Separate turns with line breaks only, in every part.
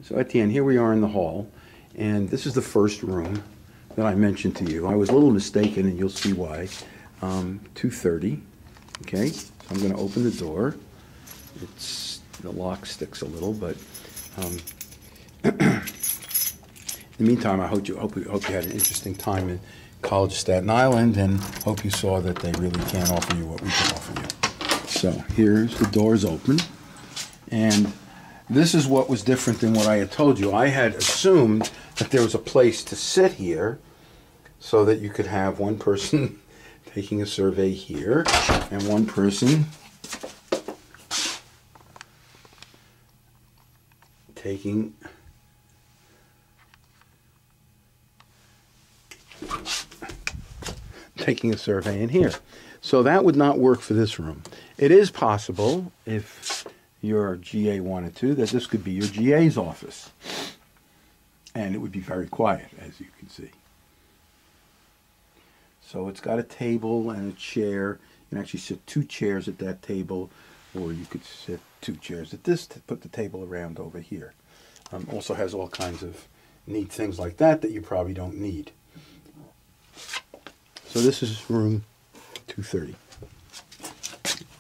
So at the end, here we are in the hall, and this is the first room that I mentioned to you. I was a little mistaken, and you'll see why. 230, okay? So I'm going to open the door. The lock sticks a little, but in the meantime, I hope you had an interesting time in College of Staten Island, and hope you saw that they really can't offer you what we can offer you. So here's the doors open, and this is what was different than what I had told you. I had assumed that there was a place to sit here so that you could have one person taking a survey here and one person taking a survey in here. So that would not work for this room. It is possible, if your GA wanted to, that this could be your GA's office. And it would be very quiet, as you can see. So it's got a table and a chair. You can actually sit 2 chairs at that table, or you could sit 2 chairs at this to put the table around over here. Also has all kinds of neat things like that that you probably don't need. So this is room 230.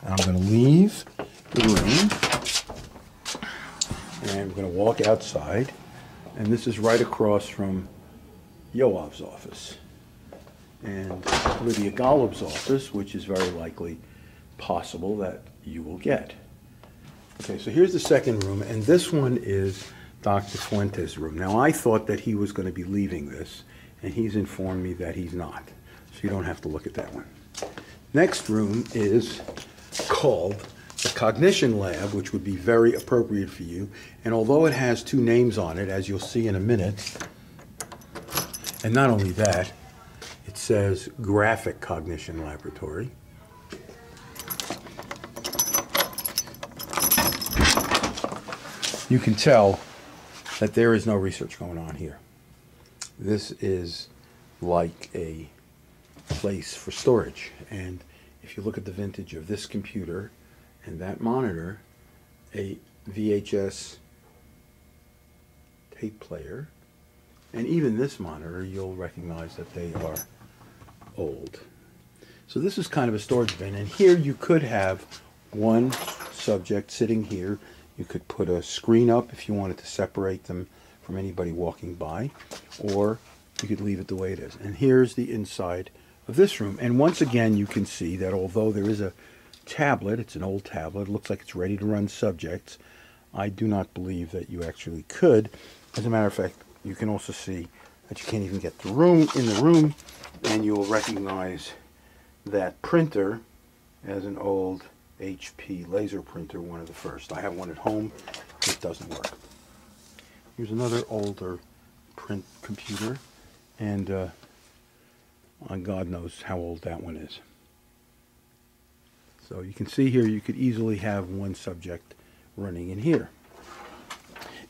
I'm going to leave the room, and I'm going to walk outside, and this is right across from Yoav's office and Lydia Golub's office, which is very likely possible that you will get. Okay, so here's the second room, and this one is Dr. Fuentes' room. Now, I thought that he was going to be leaving this, and he's informed me that he's not. So you don't have to look at that one. Next room is called the Cognition Lab, which would be very appropriate for you. And although it has 2 names on it, as you'll see in a minute, and not only that, it says Graphic Cognition Laboratory. You can tell that there is no research going on here. This is like a place for storage. And if you look at the vintage of this computer and that monitor, a VHS tape player, and even this monitor, you'll recognize that they are old. So this is kind of a storage bin, and here you could have one subject sitting here. You could put a screen up if you wanted to separate them from anybody walking by, or you could leave it the way it is. And here's the inside of this room. And once again, you can see that although there is a tablet, it's an old tablet, it looks like it's ready to run subjects, I do not believe that you actually could. As a matter of fact, you can also see that you can't even get the room in the room, and you'll recognize that printer as an old HP laser printer, one of the first. I have one at home. It doesn't work. Here's another older print computer, and God knows how old that one is. So you can see here, you could easily have one subject running in here.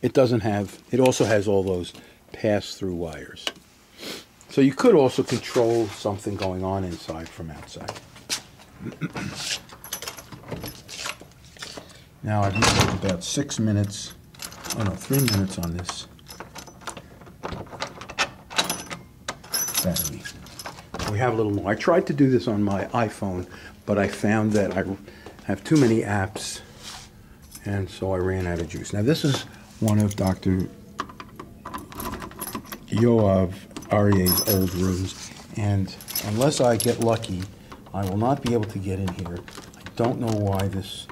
It doesn't have, it also has all those pass-through wires. So you could also control something going on inside from outside. Now I've used about 6 minutes, oh no, 3 minutes on this battery. We have a little more. I tried to do this on my iPhone, but I found that I have too many apps, and so I ran out of juice. Now this is one of Dr. Yoav Aryeh's old rooms, and unless I get lucky, I will not be able to get in here. I don't know why this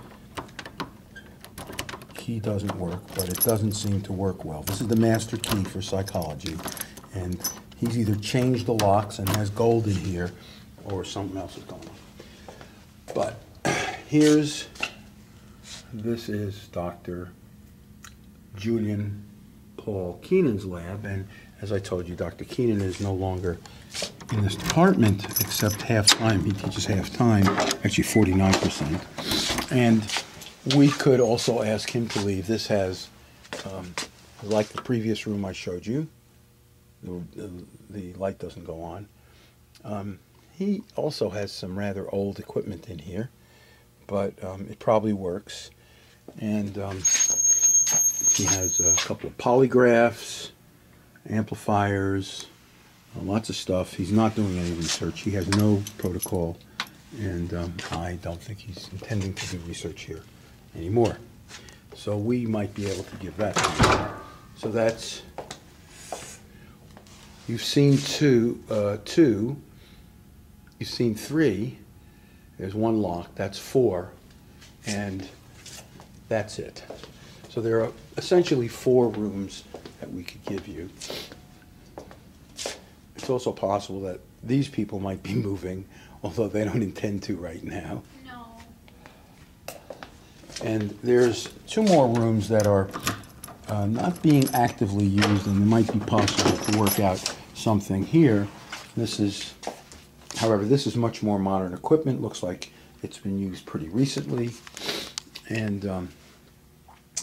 key doesn't work, but it doesn't seem to work well. This is the master key for psychology, and he's either changed the locks and has gold in here, or something else is going on. But this is Dr. Julian Paul Keenan's lab, and as I told you, Dr. Keenan is no longer in this department except half-time. He teaches half-time, actually 49%. And we could also ask him to leave. This has, like the previous room I showed you, the light doesn't go on. He also has some rather old equipment in here, but it probably works. And He has a couple of polygraphs, amplifiers, lots of stuff. He's not doing any research. He has no protocol, and I don't think he's intending to do research here anymore. So we might be able to give that to you. So that's, you've seen two, you've seen three. There's one lock, that's four, and that's it. So there are essentially 4 rooms that we could give you. It's also possible that these people might be moving, although they don't intend to right now.
No.
And there's 2 more rooms that are not being actively used, and it might be possible to work out something here. This is, however, this is much more modern equipment. Looks like it's been used pretty recently, and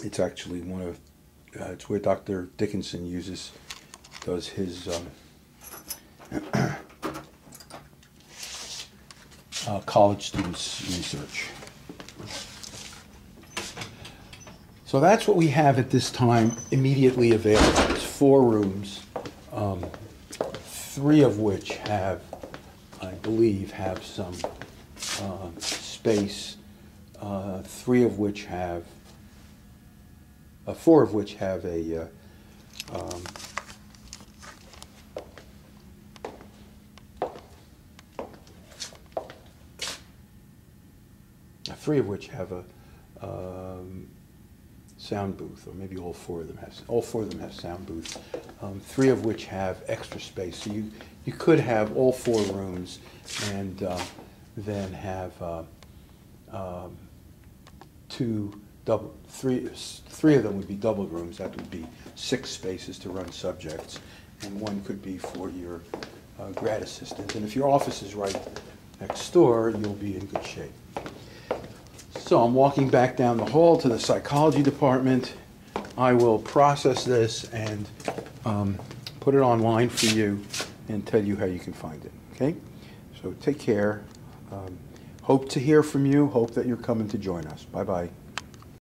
it's actually one of, it's where Dr. Dickson does his college students' research. So that's what we have at this time immediately available. It's 4 rooms, 3 of which have, I believe, have some space, 3 of which have, 4 of which have a 3 of which have a sound booth, or maybe all 4 of them have sound booths. 3 of which have extra space. So you could have all 4 rooms, and then have 3 of them would be double rooms. That would be 6 spaces to run subjects, and 1 could be for your grad assistant. And if your office is right next door, you'll be in good shape. So I'm walking back down the hall to the psychology department. I will process this and put it online for you and tell you how you can find it. Okay? So take care. Hope to hear from you. Hope that you're coming to join us. Bye-bye.